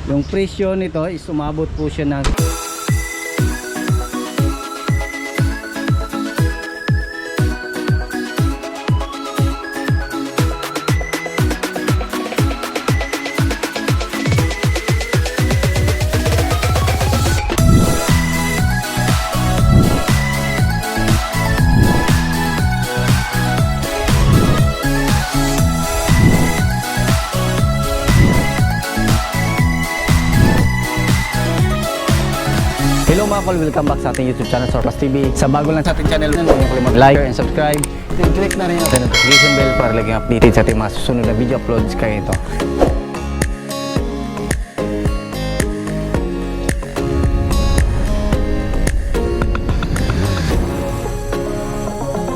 Yung presyo nito is umabot po siya ng Hello mga kol, welcome back sa ating YouTube channel, Surplus TV. Sa bago lang sa ating channel, huwag niyo kalimutang like, share, and subscribe. Then click na rin yung notification bell para laging updated sa ating mga susunod na video uploads kayo ito.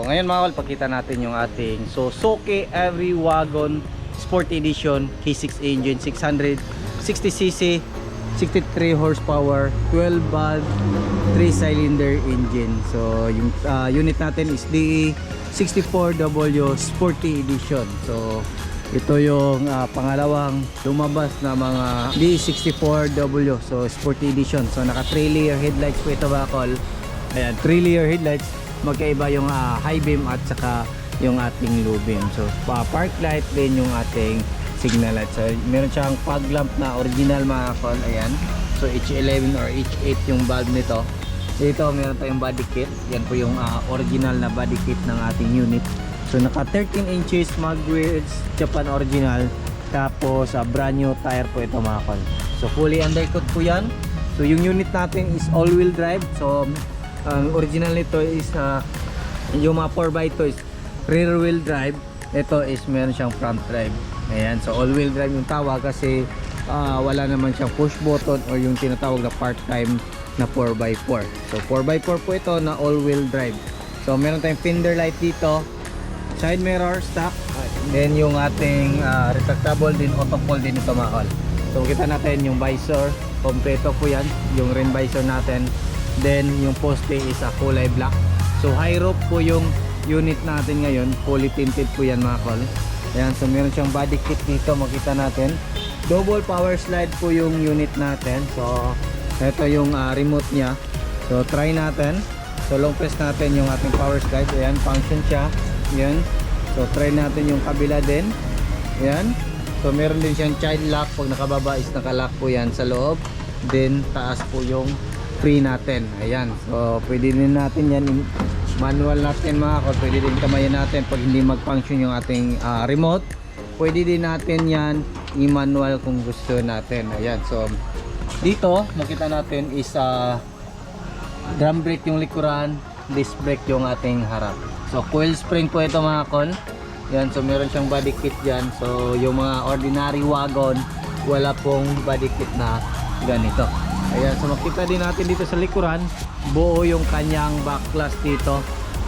So, ngayon mga kol, pakita natin yung ating Suzuki Every Wagon Sport Edition K6 engine, 660cc, 63 horsepower, 12 valve, 3 cylinder engine. So yung unit natin is DE64W Sporty Edition. So ito yung pangalawang lumabas na mga DE64W, so Sporty Edition. So naka 3 layer headlights po ito mga kol. Ayan, 3 layer headlights. Magkaiba yung high beam at saka yung ating low beam. So park light din yung ating signal light. So meron siyang fog lamp na original mga kol. Ayan, so H11 or H8 yung bulb nito. Dito meron tayong body kit. Yan po yung original na body kit ng ating unit. So naka 13 inches mag wheels, Japan original. Tapos brand new tire po ito mga kol. So fully undercoat po yan. So yung unit natin is all wheel drive. So ang original nito is yung mga 4x2 is rear wheel drive. Ito is meron siyang front drive. Ayan, so all wheel drive yung tawag kasi wala naman siyang push button or yung tinatawag na part-time na 4x4. So 4x4 po ito na all wheel drive. So meron tayong fender light dito, side mirror, stock, then yung ating retractable din, auto fold din ito mga kol. So kita natin yung visor, kompleto po yan, yung rim visor natin. Then yung poste is kulay black. So high roof po yung unit natin ngayon, fully tinted po yan mga kol. Ayan, so meron siyang body kit dito, makita natin. Double power slide po yung unit natin. So ito yung remote niya. So try natin. So long press natin yung ating power slide. Ayan, function siya. Ayan. So try natin yung kabila din. Ayan. So meron din siyang child lock. Pag nakababa is nakalock po yan sa loob. Then taas po yung free natin. Ayan. So pwede din natin yan manual natin mga kol, pwede din kamayan natin pag hindi mag-function yung ating remote. Pwede din natin yan i-manual kung gusto natin. Ayan, so dito makita natin is drum brake yung likuran, disc brake yung ating harap. So coil spring po ito mga kol. Ayan, so meron siyang body kit dyan. So yung mga ordinary wagon wala pong body kit na ganito. Ayan, so makita din natin dito sa likuran, buo yung kanyang backlash dito.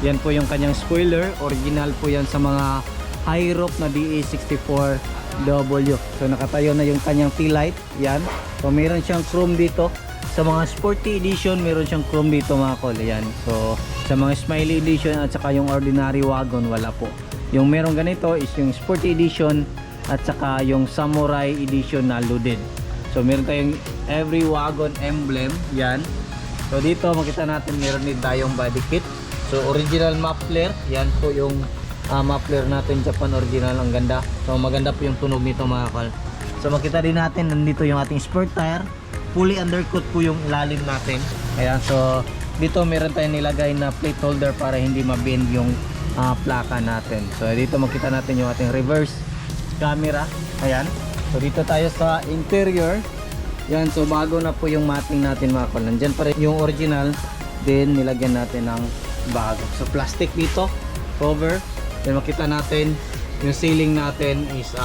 Yan po yung kanyang spoiler, original po yan sa mga high roof na DE64W. So nakatayo na yung kanyang tail light. Yan, so meron siyang chrome dito. Sa mga Sporty Edition meron siyang chrome dito mga kol. Ayan, so sa mga Smiley Edition at saka yung ordinary wagon wala po. Yung meron ganito is yung Sporty Edition at saka yung Samurai Edition na loaded. So meron tayong Every Wagon emblem. Yan. So dito makita natin meron din tayong body kit. So original muffler. Yan po yung muffler natin, Japan original. Ang ganda. So maganda po yung tunog nito mga kol. So makita din natin nandito yung ating sport tire. Fully undercoat po yung ilalim natin. Ayan. So dito meron tayong nilagay na plate holder para hindi mabend yung plaka natin. So dito makita natin yung ating reverse camera. Ayan. So dito tayo sa interior. Yan, so bago na po yung mating natin mga kol. Nandyan pa rin yung original. Then nilagyan natin ng bago. So plastic dito, cover. Then makita natin yung ceiling natin is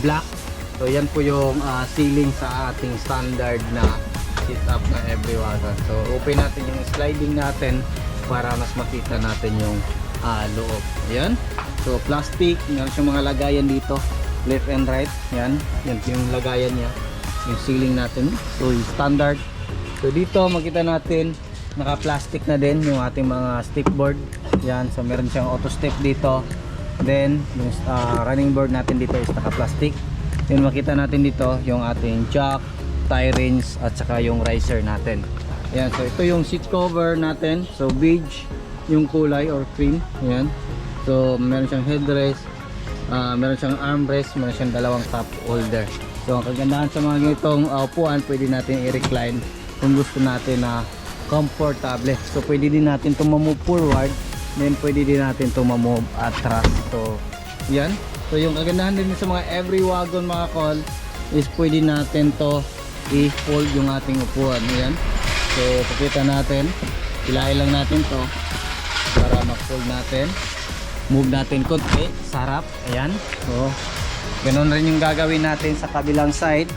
black. So yan po yung ceiling sa ating standard na setup na Every Wagon. So open natin yung sliding natin para mas makita natin yung loob. Ayan. So plastic, meron siyang mga lagayan dito, left and right. Yan, yan yung lagayan niya, yung ceiling natin. So standard. So dito makita natin naka plastic na din yung ating mga step board. Yan, so meron siyang auto step dito. Then yung running board natin dito is naka plastic. Then makita natin dito yung ating jack, tie rings at saka yung riser natin. Ayan, so ito yung seat cover natin. So beige yung kulay or cream. Ayan. So meron siyang headrest, meron siyang armrest, meron siyang dalawang cup holder. So ang kagandahan sa mga ganitong upuan, pwede natin i-recline kung gusto natin na comfortable. So pwede din natin ito ma-move forward, then pwede din natin ito ma-move atras. So yan. So yung kagandahan din sa mga every wagon mga kol is pwede natin to i-fold yung ating upuan. Ayan. So pakita natin, hilahin lang natin to para ma-fold natin. Move natin konti sa harap. Ayan. So ganoon rin yung gagawin natin sa kabilang side.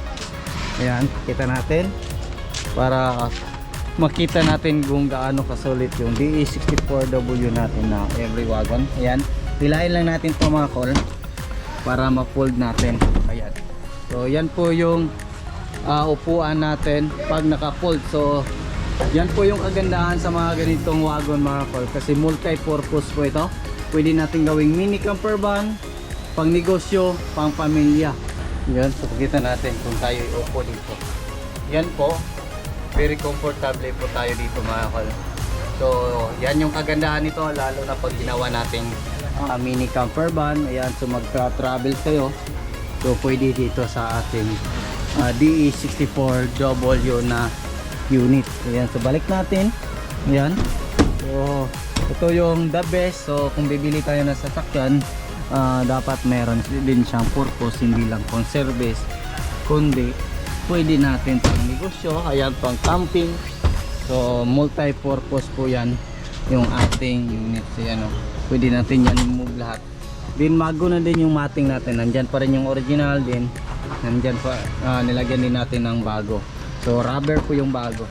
Ayan, kita natin para makita natin kung gaano kasulit yung DE64W natin na every wagon. Ayan, hilahin lang natin to mga kol para ma-fold natin. Ayan. So yan po yung upuan natin pag naka-fold. So yan po yung kagandahan sa mga ganitong wagon mga kol, kasi multi-purpose po ito. Pwede natin gawing mini camper van, pang negosyo, pang pamilya. Yan, so pakita natin kung tayo iupo dito. Yan po, very comfortable po tayo dito mga kol. So yan yung kagandahan nito, lalo na pag ginawa nating mini camper van. Ayan, so mag-travel kayo, so pwede dito sa ating DE64W na unit. Ayan, so balik natin. Ayan, so ito yung the best. So kung bibili tayo ng sasakyan, dapat meron din siyang purpose, hindi lang pang service, kundi pwede natin pang negosyo. Ayan, pang camping. So multi-purpose po yan yung ating unit. So yan, pwede natin yan move lahat. Din bago na din yung mating natin, nandyan pa rin yung original, din nandyan pa, nilagyan din natin ng bago. So rubber po yung bago.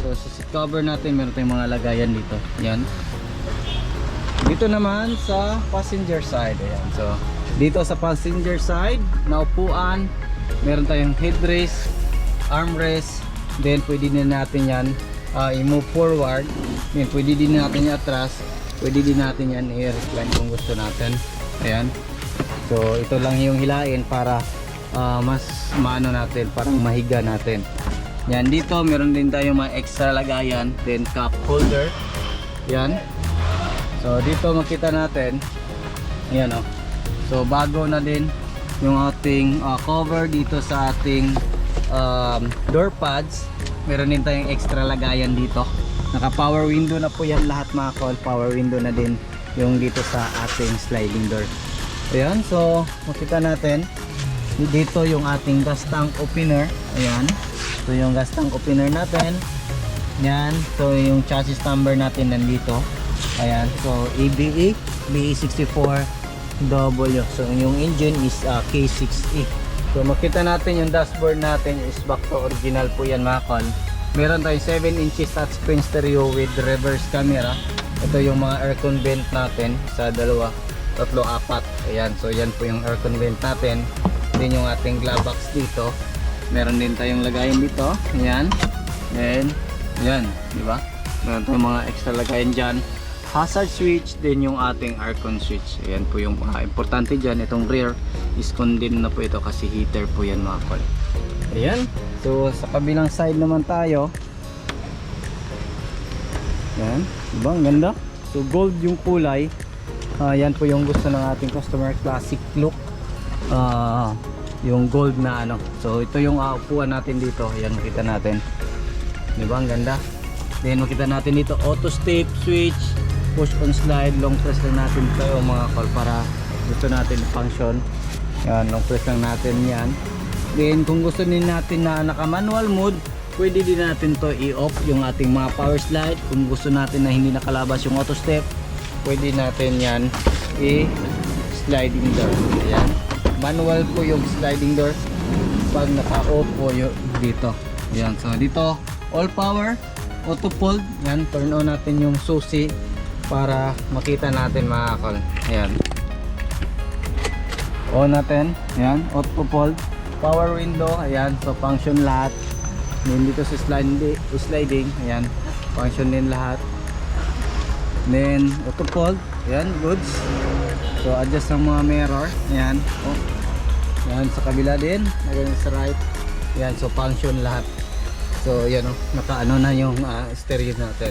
So sa seat cover natin meron tayong mga lagayan dito. Yan. Dito naman sa passenger side. Ayan. So dito sa passenger side na upuan, meron tayong headrest, armrest, then pwede din natin yan i-move forward, then pwede din natin i-atras, pwede din natin yan i-recline kung gusto natin. Ayan. So ito lang yung hilain para mas maano natin, parang mahiga natin. Yan, dito meron din tayong mga extra lagayan, then cup holder. Yan. So dito makita natin, yan o. So bago na din yung ating cover dito sa ating door pads. Meron din tayong extra lagayan dito. Naka power window na po yan lahat mga kol. Power window na din yung dito sa ating sliding door. Ayan, so makita natin dito yung ating gas tank opener. Ayan, so yung gas tank opener natin. Yan, so yung chassis number natin nandito. Ayan, so ABE BE64W. So yung engine is K6E. So makita natin yung dashboard natin is back to original po yan mga kol. Meron tayong 7 inches touchscreen stereo with reverse camera. Ito yung mga aircon vent natin sa dalawa, tatlo, apat. Ayan, so yan po yung aircon vent natin. Then yung ating glove box dito, meron din tayong lagayan dito. Ayan, then ayan, di ba? Meron tayong mga extra lagayan dyan. Hazard switch, din yung ating aircon switch. Ayan po yung importante dyan. Itong rear is condemned na po ito kasi heater po yan mga kol. Ayan, so sa kabilang side naman tayo. Ayan, diba? Ang ganda. So gold yung kulay. Yan po yung gusto ng ating customer, classic look. Yung gold na ano. So ito yung upuan natin dito. Ayan, makita natin, diba? Ang ganda. Then makita natin dito auto step switch, push on slide, long press lang natin ito mga kol para gusto natin function. Yan, long press lang natin yan. Then kung gusto din natin na naka manual mode, pwede din natin to i-off yung ating mga power slide. Kung gusto natin na hindi nakalabas yung auto step, pwede natin yan i-sliding door. Ayan, manual po yung sliding door pag naka-off po yung dito. Ayan, so dito all power, auto fold. Yan, turn on natin yung susi para makita natin mga kol. Ayan, on natin. Ayan, auto fold, power window. Ayan, so function lahat. Then dito sa sliding, ayan, function din lahat. Then auto fold. Ayan, goods. So adjust ang mga mirror. Ayan, oh. Yan sa kabila din, ayan sa right. Yan, so function lahat. So yan oh, naka-ano na yung stereo natin.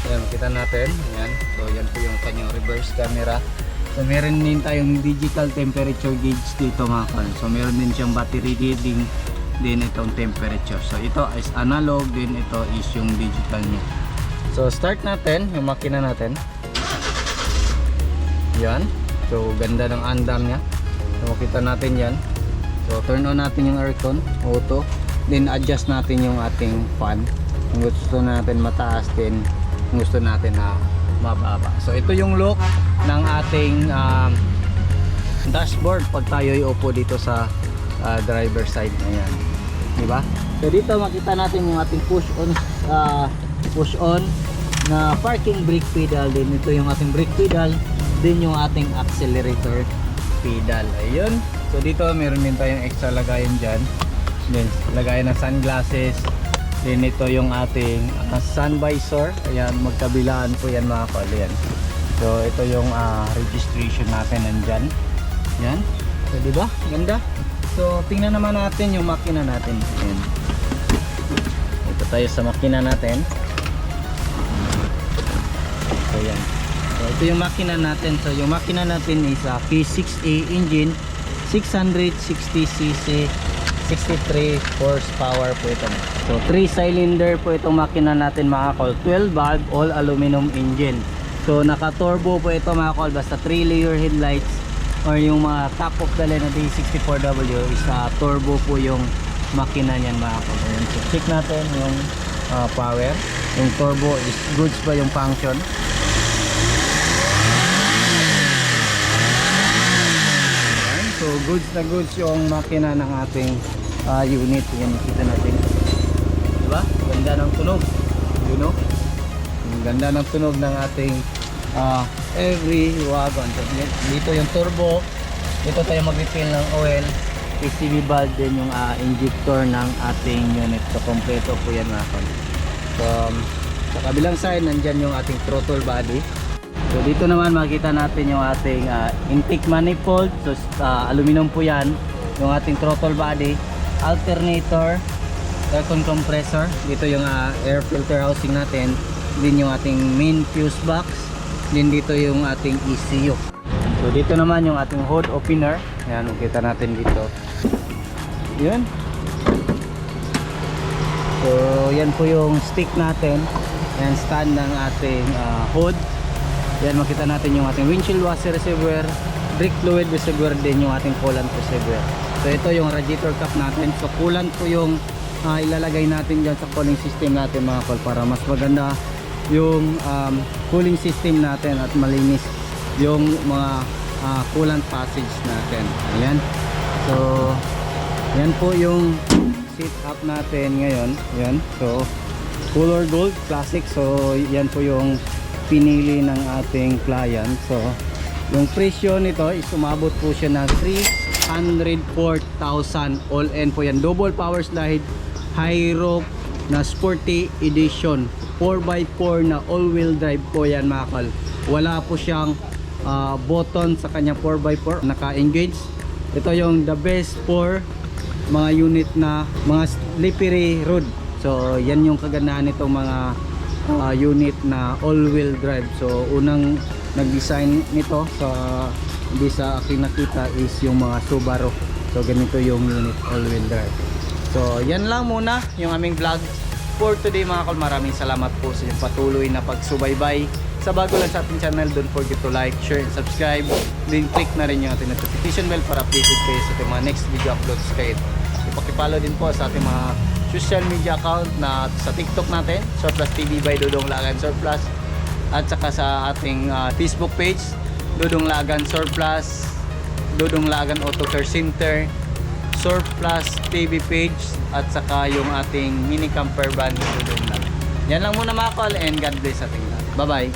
Ayan, makita natin. Ayan, so yan po yung kanyang reverse camera. So meron din tayong digital temperature gauge dito mga kal. So meron din siyang battery reading din itong temperature. So ito is analog, din ito is yung digital niya. So start natin yung makina natin. Yan. So ganda ng andam niya. So makita natin yan. So turn on natin yung aircon, auto. Then adjust natin yung ating fan. Kung gusto natin mataas, din kung gusto natin na mababa. So ito yung look ng ating dashboard pag tayo iupo dito sa driver side. Ayan, diba? So dito makita natin yung ating push on na parking brake pedal. Din ito yung ating brake pedal, din yung ating accelerator pedal. Ayun. So dito meron din tayong extra lagayan dyan. Then lagayan ng sunglasses. Then ito yung ating sun visor. Ayan, magkabilaan po yan mga kal. Ayan. So ito yung registration natin nandyan. Yan. So diba? Ganda. So tingnan naman natin yung makina natin. Ayan. Ito tayo sa makina natin. So yan. So ito yung makina natin. So yung makina natin is K6A engine, 660cc, 63 horsepower po ito. So 3 cylinder po itong makina natin mga kol. 12 valve all aluminum engine. So naka turbo po ito mga kol. Basta 3 layer headlights or yung mga top of the line na D64W is turbo po yung makina niyan mga kol. So check natin yung power. Yung turbo is goods ba yung function. So goods na goods yung makina ng ating unit. Yan nakita natin, diba? Ganda ng tunog, you know, ganda ng tunog ng ating every wagon. So, dito yung turbo, dito tayo mag-refill ng oil, PCV valve, din yung injector ng ating unit. So kompleto po yan mga kol. So sa kabilang side nandyan yung ating throttle body. So dito naman makita natin yung ating intake manifold. So aluminum po yan. Yung ating throttle body, alternator, aircon compressor. Dito yung air filter housing natin. Din yung ating main fuse box. Din dito yung ating ECU. So dito naman yung ating hood opener. Ayan, makita natin dito. Yun. So yan po yung stick natin. Yan stand ng ating hood. Yan, makita natin yung ating windshield washer reservoir, brake fluid reservoir, din yung ating coolant reservoir. So ito yung radiator cap natin. So coolant po yung ilalagay natin dyan sa cooling system natin mga kol, para mas maganda yung cooling system natin at malinis yung mga coolant passage natin. Ayan. So yan po yung seat up natin ngayon. Yan. So color gold classic. So yan po yung pinili ng ating client. So yung presyo nito is umabot po siya ng 304,000 all in po yan. Double power slide high rope na sporty edition, 4x4 na all wheel drive po yan mga kal. Wala po siyang button sa kanyang 4x4, naka-engage. Ito yung the best for mga unit na mga slippery road. So yan yung kagandahan nitong mga unit na all-wheel drive. So unang nag-design nito hindi sa aking nakita is yung mga Subaru. So ganito yung unit all-wheel drive. So yan lang muna yung aming vlog for today mga kol. Maraming salamat po sa inyong patuloy na pagsubaybay. Sa bago lang sa ating channel, don't forget to like, share, and subscribe. Then click na rin yung ating notification bell para updated kayo sa ating mga next video uploads kayo. Ipakipollow din po sa ating mga social media account na sa TikTok natin, Surplus TV by Dudong Lagan Surplus, at saka sa ating Facebook page, Dudong Lagan Surplus, Dudong Lagan Auto Care Center, Surplus TV page, at saka yung ating mini camper van Dudong Lagan. Yan lang muna mga kol, and God bless ating lahat. Bye bye.